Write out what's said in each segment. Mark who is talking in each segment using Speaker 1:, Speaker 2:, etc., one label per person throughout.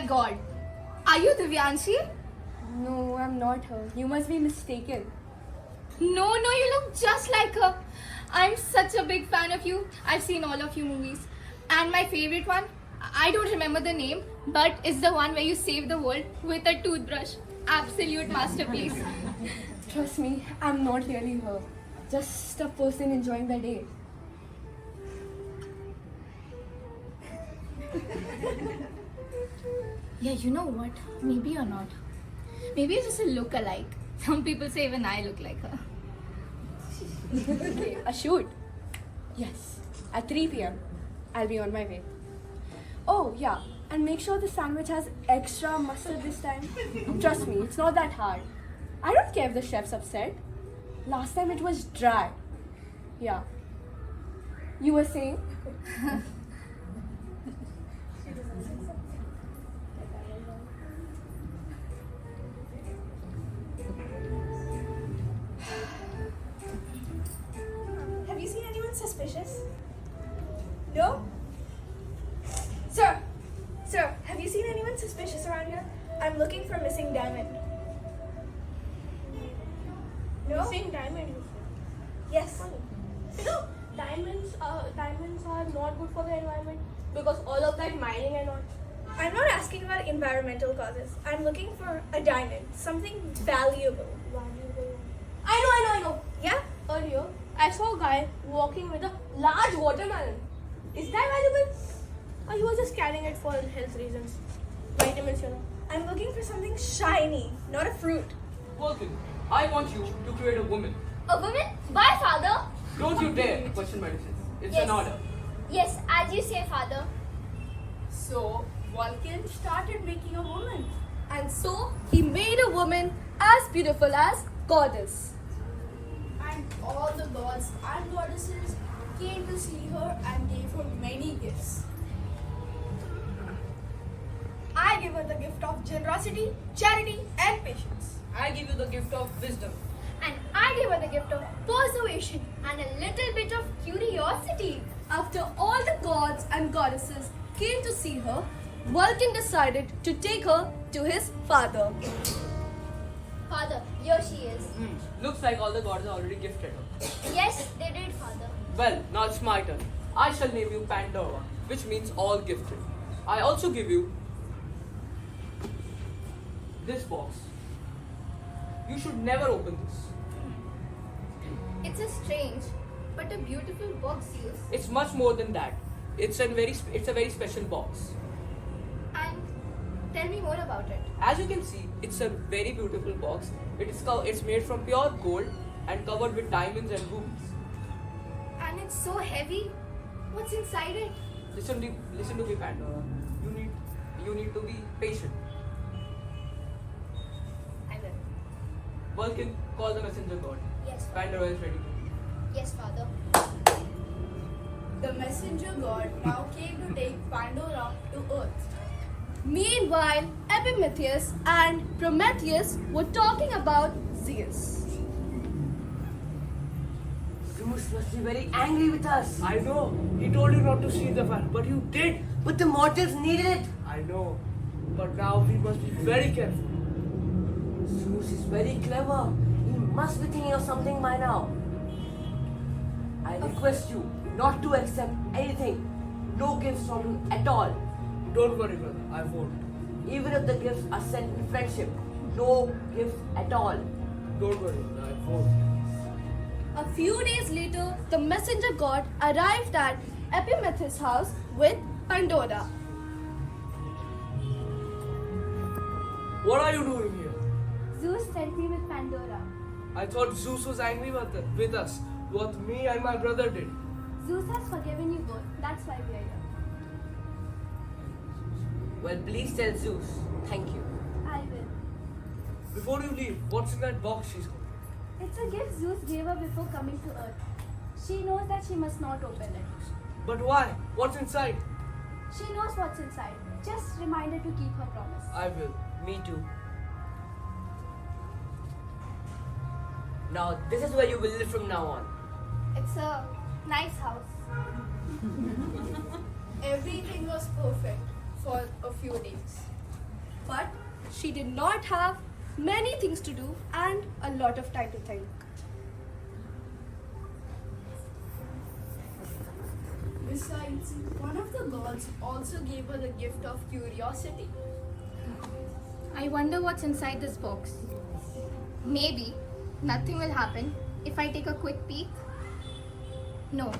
Speaker 1: god. Are you Divyanshi?
Speaker 2: No, I'm not her. You must be mistaken.
Speaker 1: No, you look just like her. I'm such a big fan of you. I've seen all of your movies. And my favorite one, I don't remember the name, but it's the one where you save the world with a toothbrush. Absolute masterpiece.
Speaker 2: Trust me, I'm not really her. Just a person enjoying the day.
Speaker 1: Yeah, you know what? Maybe you're not. Maybe you're just a look-alike. Some people say even I look like her.
Speaker 2: Okay, a shoot? Yes, at 3 p.m. I'll be on my way. Oh, yeah, and make sure the sandwich has extra mustard this time. Trust me, it's not that hard. I don't care if the chef's upset. Last time it was dry. Yeah. You were saying?
Speaker 3: Have you seen anyone suspicious? No? Sir, have you seen anyone suspicious around here? I'm looking for missing diamond. No?
Speaker 4: Missing diamond.
Speaker 3: Yes.
Speaker 4: You know, diamonds are not good for the environment because all of that mining and all.
Speaker 3: I'm not asking about environmental causes. I'm looking for a diamond, something valuable.
Speaker 4: I know.
Speaker 3: Yeah?
Speaker 4: Earlier, I saw a guy walking with a large watermelon. Is that valuable? Or he was just carrying it for health reasons. Vitamins, you know.
Speaker 3: I'm looking for something shiny, not a fruit.
Speaker 5: Vulcan, I want you to create a woman.
Speaker 1: A woman? Why, father?
Speaker 5: Don't you dare question my decisions. It's
Speaker 1: Yes.
Speaker 5: an order.
Speaker 1: Yes, as you say, father.
Speaker 2: So, Vulcan started making a woman. And so, he made a woman as beautiful as Goddess.
Speaker 6: And all the gods and goddesses came to see her and gave her many gifts. I give her the gift of generosity, charity, and patience.
Speaker 7: I give you the gift of wisdom.
Speaker 1: And I gave her the gift of persuasion and a little bit of curiosity.
Speaker 2: After all the gods and goddesses came to see her, Vulcan decided to take her to his father.
Speaker 1: Father, here she is.
Speaker 5: Looks like all the gods are already gifted her.
Speaker 1: Yes, they did, father.
Speaker 5: Well, now it's my turn. I shall name you Pandora, which means all gifted. I also give you this box. You should never open this.
Speaker 1: It's a strange but a beautiful box, Zeus.
Speaker 5: It's much more than that. It's a very special box.
Speaker 1: And tell me more about it.
Speaker 5: As you can see, it's a very beautiful box. It's made from pure gold and covered with diamonds and rubies.
Speaker 1: And it's so heavy. What's inside it?
Speaker 5: Listen to me, Pandora. You need to be patient.
Speaker 1: I will.
Speaker 5: Vulcan, call the messenger god.
Speaker 1: Yes, father.
Speaker 5: Pandora is ready.
Speaker 1: Yes, father.
Speaker 6: The messenger god now came to take Pandora to earth.
Speaker 2: Meanwhile, Epimetheus and Prometheus were talking about Zeus.
Speaker 7: Zeus must be very angry with us.
Speaker 8: I know. He told you not to see the fire, but you did.
Speaker 7: But the mortals needed it.
Speaker 8: I know. But now we must be very careful.
Speaker 7: Zeus is very clever. He must be thinking of something by now. I request you not to accept anything. No gifts from him at all.
Speaker 8: Don't worry, brother. I won't.
Speaker 7: Even if the gifts are sent in friendship. No gifts at all.
Speaker 8: Don't worry. I won't.
Speaker 2: A few days later, the messenger god arrived at Epimetheus' house with Pandora.
Speaker 8: What are you doing here?
Speaker 1: Zeus sent me with Pandora.
Speaker 8: I thought Zeus was angry with us. What me and my brother did.
Speaker 1: Zeus has forgiven you both. That's why we are here.
Speaker 7: Well, please tell Zeus. Thank you.
Speaker 1: I will.
Speaker 8: Before you leave, what's in that box she's got?
Speaker 1: It's a gift Zeus gave her before coming to Earth. She knows that she must not open it.
Speaker 8: But why? What's inside?
Speaker 1: She knows what's inside. Just remind her to keep her promise.
Speaker 8: I will.
Speaker 7: Me too. Now, this is where you will live from now on.
Speaker 1: It's a nice house.
Speaker 6: Everything was perfect for a few days.
Speaker 2: But she did not have many things to do and a lot of time to think.
Speaker 6: Besides, one of the gods also gave her the gift of curiosity.
Speaker 1: I wonder what's inside this box. Maybe nothing will happen if I take a quick peek. No,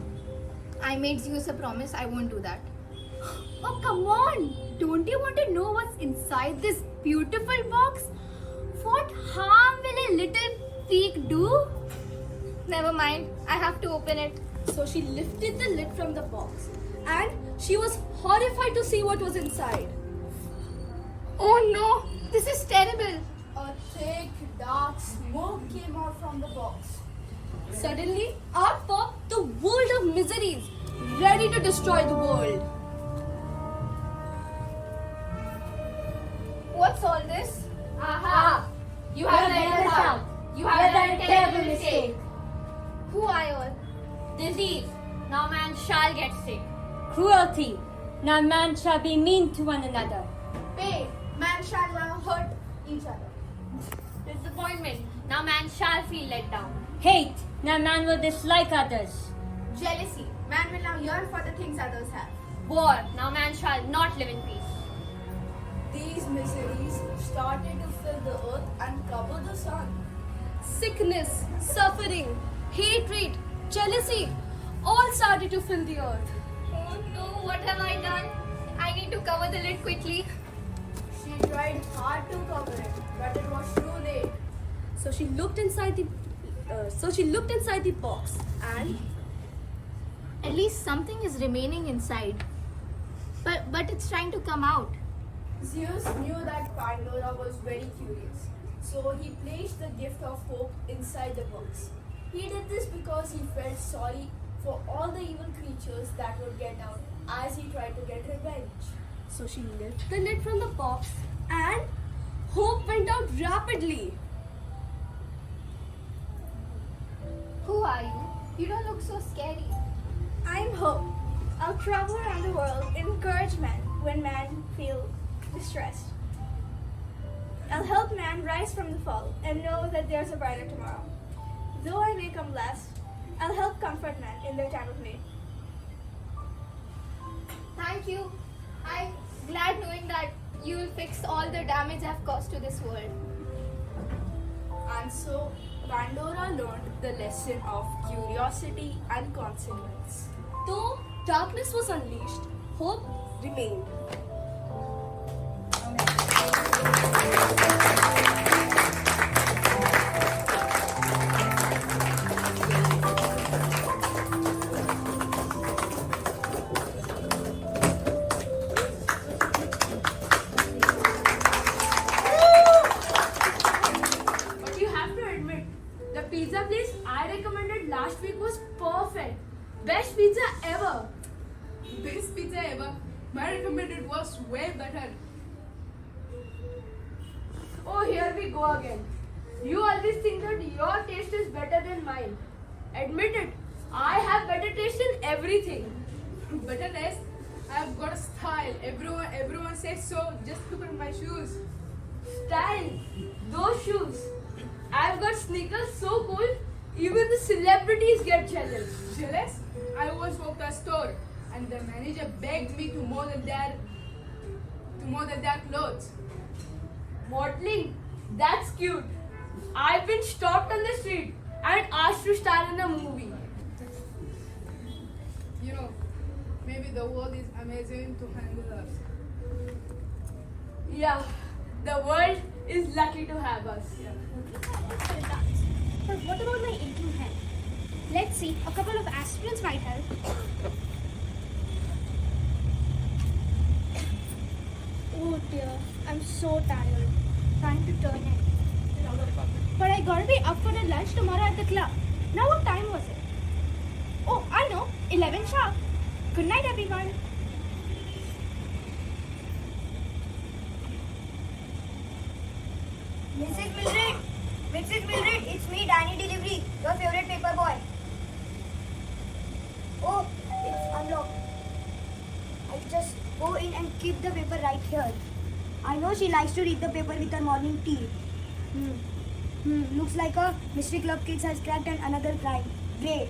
Speaker 1: I made Zeus a promise I won't do that.
Speaker 2: Oh, come on! Don't you want to know what's inside this beautiful box? What harm will a little peek do?
Speaker 1: Never mind, I have to open it.
Speaker 2: So she lifted the lid from the box and she was horrified to see what was inside.
Speaker 1: Oh no, this is terrible.
Speaker 6: A thick, dark smoke came out from the box.
Speaker 2: Suddenly, out popped the world of miseries, ready to destroy the world.
Speaker 1: What's all this?
Speaker 2: Aha!
Speaker 1: You have let us down. You have done a terrible mistake. Who are you all?
Speaker 9: Disease, now man shall get sick.
Speaker 10: Cruelty, now man shall be mean to one another.
Speaker 6: Pain, man shall now hurt each other.
Speaker 9: Disappointment, now man shall feel let down.
Speaker 10: Hate, now man will dislike others.
Speaker 6: Jealousy, man will now yearn for the things others have.
Speaker 9: War, now man shall not live in peace.
Speaker 6: These miseries started to fill the earth and cover the sun.
Speaker 2: Sickness, suffering, hatred, jealousy all started to fill the earth.
Speaker 1: Oh no, what have I done? I need to cover the lid quickly.
Speaker 6: She tried hard to cover it, but it was too late.
Speaker 2: So she looked inside the box and
Speaker 1: At least something is remaining inside. But it's trying to come out.
Speaker 6: Zeus knew that Pandora was very curious, so he placed the gift of hope inside the box. He did this because he felt sorry for all the evil creatures that would get out as he tried to get revenge.
Speaker 2: so she lifted the lid from the box and hope went out rapidly.
Speaker 1: Who are you? You don't look so scary.
Speaker 3: I'm Hope. I'll travel around the world and encourage men when men feel distressed. I'll help man rise from the fall and know that there's a brighter tomorrow. Though I may come last, I'll help comfort men in their time of need.
Speaker 1: Thank you. I'm glad knowing that you will fix all the damage I've caused to this world.
Speaker 6: And so Pandora learned the lesson of curiosity and consequence.
Speaker 2: Though darkness was unleashed, hope remained.
Speaker 4: But you have to admit, the pizza place I recommended last week was perfect. Best pizza ever.
Speaker 11: Best pizza ever. My recommended was way better.
Speaker 4: Oh, here we go again. You always think that your taste is better than mine. Admit it. I have better taste in everything.
Speaker 11: Betterness. I've got a style. Everyone says so. Just look at my shoes.
Speaker 4: Style. Those shoes. I've got sneakers so cool, even the celebrities get jealous.
Speaker 11: Jealous? I once walked a store and the manager begged me to model their clothes.
Speaker 4: Modeling? That's cute. I've been stopped on the street and asked to star in a movie.
Speaker 11: You know, maybe the world is amazing to handle us.
Speaker 4: Yeah, the world is lucky to have us.
Speaker 3: But what about my aching head? Let's see, a couple of aspirins might help. Oh dear, I'm so tired. Trying to turn it. But I gotta be up for the lunch tomorrow at the club. Now what time was it? Oh, I know, 11 sharp. Good night, everyone.
Speaker 12: Mrs. Mildred, it's me, Danny Delivery, your favorite paper boy. Oh, it's unlocked. I just go in and keep the paper right here. I know she likes to read the paper with her morning tea. Looks like a mystery club kids has cracked and another crime. Great.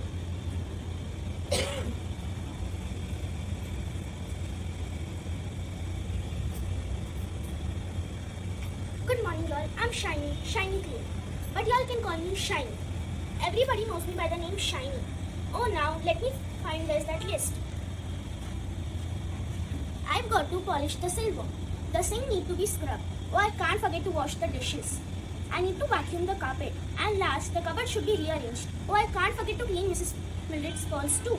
Speaker 3: Good morning, y'all. I'm Shiny Clean. But y'all can call me Shiny. Everybody knows me by the name Shiny. Oh, now let me find where's that list. I've got to polish the silver. The sink need to be scrubbed. Oh, I can't forget to wash the dishes. I need to vacuum the carpet. And last, the cupboard should be rearranged. Oh, I can't forget to clean Mrs. Mildred's pearls too.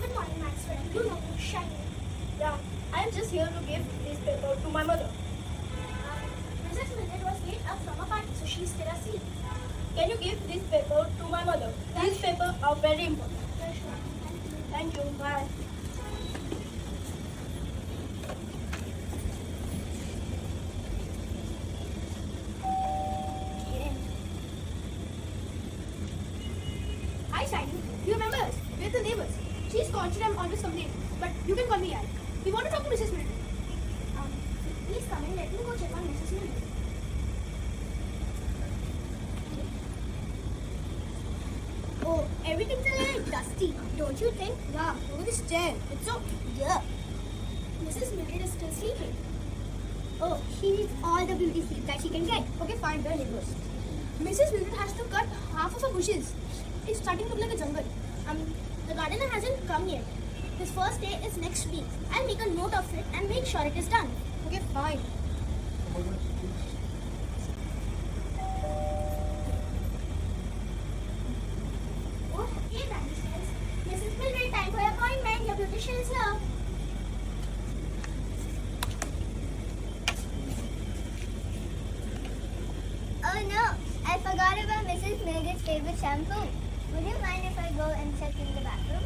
Speaker 3: Good morning, Maxwell. You know me, Shiny.
Speaker 4: Yeah, I am just here to give this paper to my mother.
Speaker 3: Mrs. Mildred was late up from a party, so she's still asleep.
Speaker 4: Can you give this paper to my mother? These papers are very important.
Speaker 3: Yeah, sure.
Speaker 4: Thank you. Bye.
Speaker 3: Hi, Shiny. You remember us? We're the neighbors. She's conscious I'm always complaining, but you can call me Al. We want to talk to Mrs. Mildred. Please come in. Let me go check on Mrs. Mildred. Oh, everything's a little dusty, don't you think? Yeah, look at this chair. It's so yuck. Mrs. Mildred is still sleeping. Oh, she needs all the beauty sleep that she can get. Okay, fine, we're neighbors. Mrs. Mildred has to cut half of her bushes. It's starting to look like a jungle. The gardener hasn't come yet. His first day is next week. I'll make a note of it and make sure it is done. Okay, fine. Oh, hey, Danny says, Mrs. Mildred, time for your appointment. Your beautician is here.
Speaker 12: Oh no, I forgot about Mrs. Mildred's favorite shampoo. Would you mind if I go and check in the bathroom?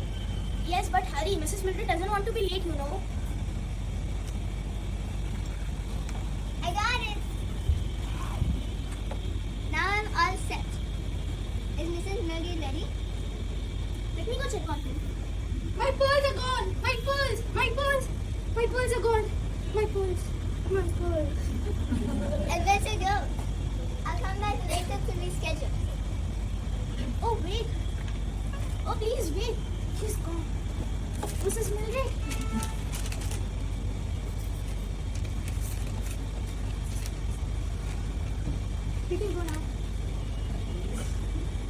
Speaker 3: Yes, but hurry. Mrs. Mildred doesn't want to be late, you know.
Speaker 12: I got it. Now I'm all set. Is Mrs. Mildred ready?
Speaker 3: Let me go check on him.
Speaker 1: My pearls are gone! My pearls! My pearls! My pearls are gone! My pearls! My pearls!
Speaker 12: I better go. I'll come back later to reschedule.
Speaker 3: Oh, wait. Oh, please, wait. She's gone. Mrs. Mildred. We can go now.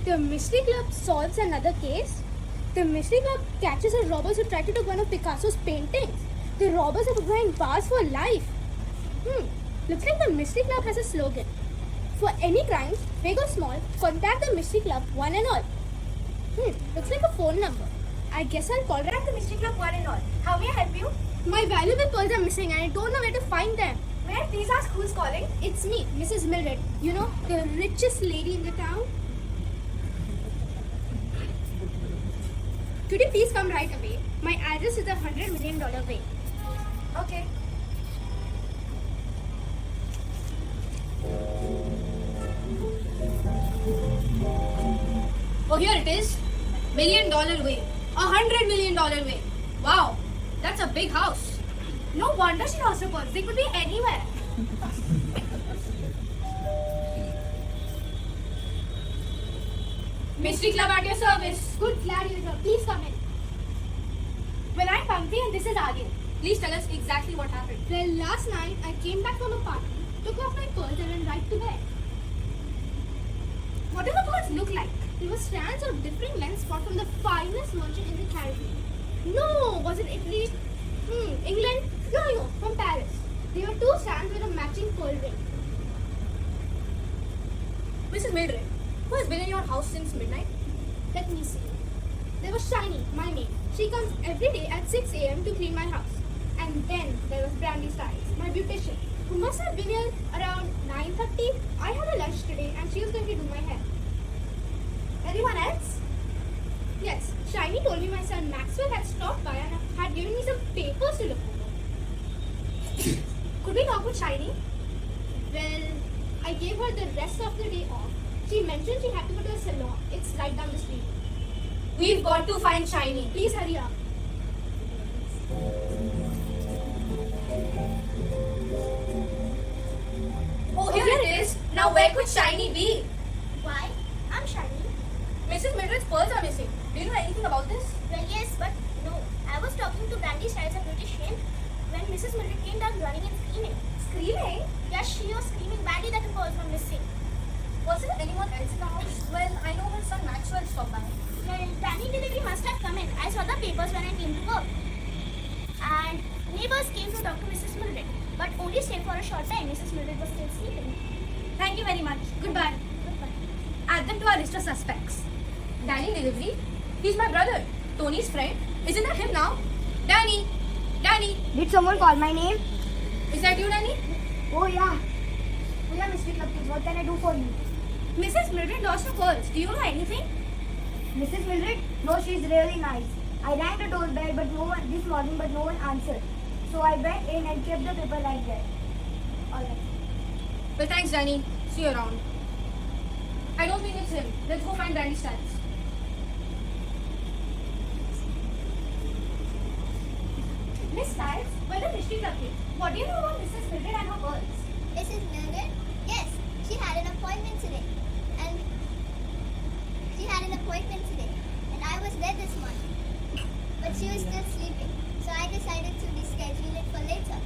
Speaker 1: The Mystery Club solves another case. The Mystery Club catches a robbers who tried to take one of Picasso's paintings. The robbers are behind bars for life. Looks like the Mystery Club has a slogan. For any crimes, big or small, contact the Mystery Club, one and all. Looks like a phone number. I guess I'll call her at the Mystery Club, one and all. How may I help you? My valuable pearls are missing and I don't know where to find them. May I please ask who's calling? It's me, Mrs. Mildred. You know, the richest lady in the town. Could you please come right away? My address is $100 million way. Okay. Oh, here it is. $1 million way. $100 million way. Wow, that's a big house. No wonder she lost her purse. They could be anywhere. Mystery Club at your service. Good, glad you're here. Please come in. Well, I'm Pankti and this is Agil. Please tell us exactly what happened. Well, last night I came back from a party, took off my pearls and went right to bed. What do the pearls look like? They were strands of different lengths bought from the finest merchant in the Caribbean. No, was it Italy? England? No, from Paris. They were 2 strands with a matching pearl ring. Mrs. Mildred, who has been in your house since midnight? Let me see. There was Shiny, my maid. She comes every day at 6 a.m. to clean my house. And then there was Brandy Styles, my beautician, who must have been here around 9:30. I had a lunch today and she was going to do my hair. Anyone else? Yes, Shiny told me my son Maxwell had stopped by and had given me some papers to look over. Could we talk with
Speaker 3: Shiny? Well, I gave her the rest of the day off. She mentioned she had to go to a salon. It's right down the street.
Speaker 4: We've got to find Shiny.
Speaker 3: Please hurry up.
Speaker 4: Oh, here it is. Now where could Shiny be?
Speaker 12: Why? I'm Shiny.
Speaker 4: Mrs. Mildred's pearls are missing. Do you know anything about this?
Speaker 12: Well, yes, but no. I was talking to Brandy Styles at British Shame when Mrs. Mildred came down running and screaming.
Speaker 3: Screaming?
Speaker 12: Yes, she was screaming badly that the pearls were missing.
Speaker 4: Was there anyone else in the house? Well, I know her son Maxwell stopped by.
Speaker 12: Well, Brandy delivery must have come in. I saw the papers when I came to work. And neighbors came to talk to Mrs. Mildred, but only stayed for a short time. Mrs. Mildred was still sleeping.
Speaker 4: Thank you very much. Goodbye.
Speaker 12: Goodbye.
Speaker 4: Add them to our list of suspects. Danny Delivery? He's my brother. Tony's friend. Isn't that him now? Danny! Danny!
Speaker 12: Did someone call my name?
Speaker 4: Is that you, Danny?
Speaker 12: Oh yeah. Oh yeah, Mr. Cupcake, what can I do for you?
Speaker 4: Mrs. Mildred lost her pearls. Do you know anything?
Speaker 12: Mrs. Mildred? No, she's really nice. I rang the doorbell this morning, but no one answered. So I went in and kept the paper like that. Alright.
Speaker 4: Well, thanks, Danny. See you around. I don't think it's him. Let's go find Brandy Styles.
Speaker 3: Miss Styles, well, the mystery cupcake. What do you know about Mrs. Mildred and her pearls?
Speaker 12: Mrs. Mildred? Yes, she had an appointment today. And I was there this morning. But she was still sleeping. So I decided to reschedule it for later.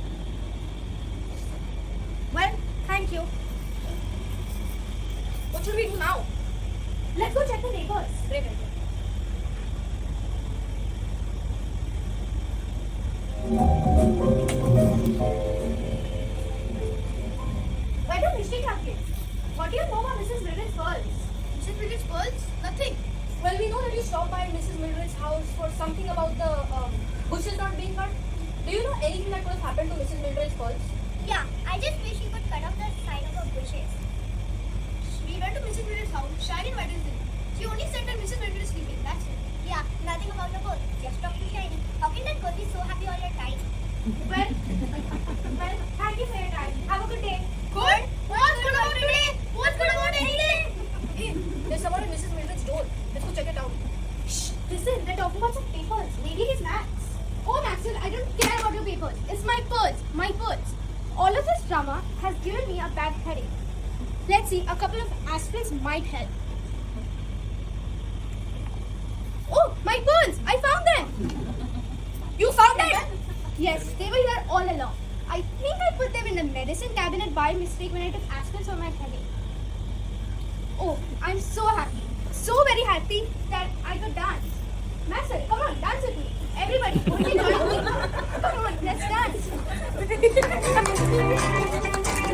Speaker 4: Well, thank you. What should we do now?
Speaker 3: Let's go check the neighbors.
Speaker 4: Great idea.
Speaker 3: Where the mystery cupcake? What do you know about Mrs. Mildred's pearls?
Speaker 4: Mrs. Mildred's pearls? Nothing. Well, we know that you stopped by Mrs. Mildred's house for something about the bushes not being cut. Do you know anything that could have happened to Mrs. Mildred's pearls?
Speaker 12: Yeah, I just wish you could cut off the side of her bushes.
Speaker 3: We went to Mrs. Mildred's house. Shiny invited us in. She only said that Mrs. Mildred is sleeping. That's it.
Speaker 12: Yeah, nothing about the boat. Just talk to Shiny. How can that girl be so happy all the time?
Speaker 3: Well, thank you for your time. Have a good day.
Speaker 12: Good? What's good about today? What's good about anything?
Speaker 4: Hey, there's someone at Mrs. Mildred's door. Let's go check it out.
Speaker 3: Shh, listen, they're talking about some papers. Maybe he's Max. Oh, Maxwell, I don't care about your papers. It's my pearls. My pearls. All of this drama has given me a bad headache. Let's see, a couple of aspirins might help. Oh, my pearls! I found them!
Speaker 4: You found them?
Speaker 3: Yes, they were here all along. I think I put them in the medicine cabinet by mistake when I took aspirin for my headache. Oh, I'm so happy. So very happy that I could dance. Maxwell, come on, dance with me. Everybody, only join me. Come on, let's dance.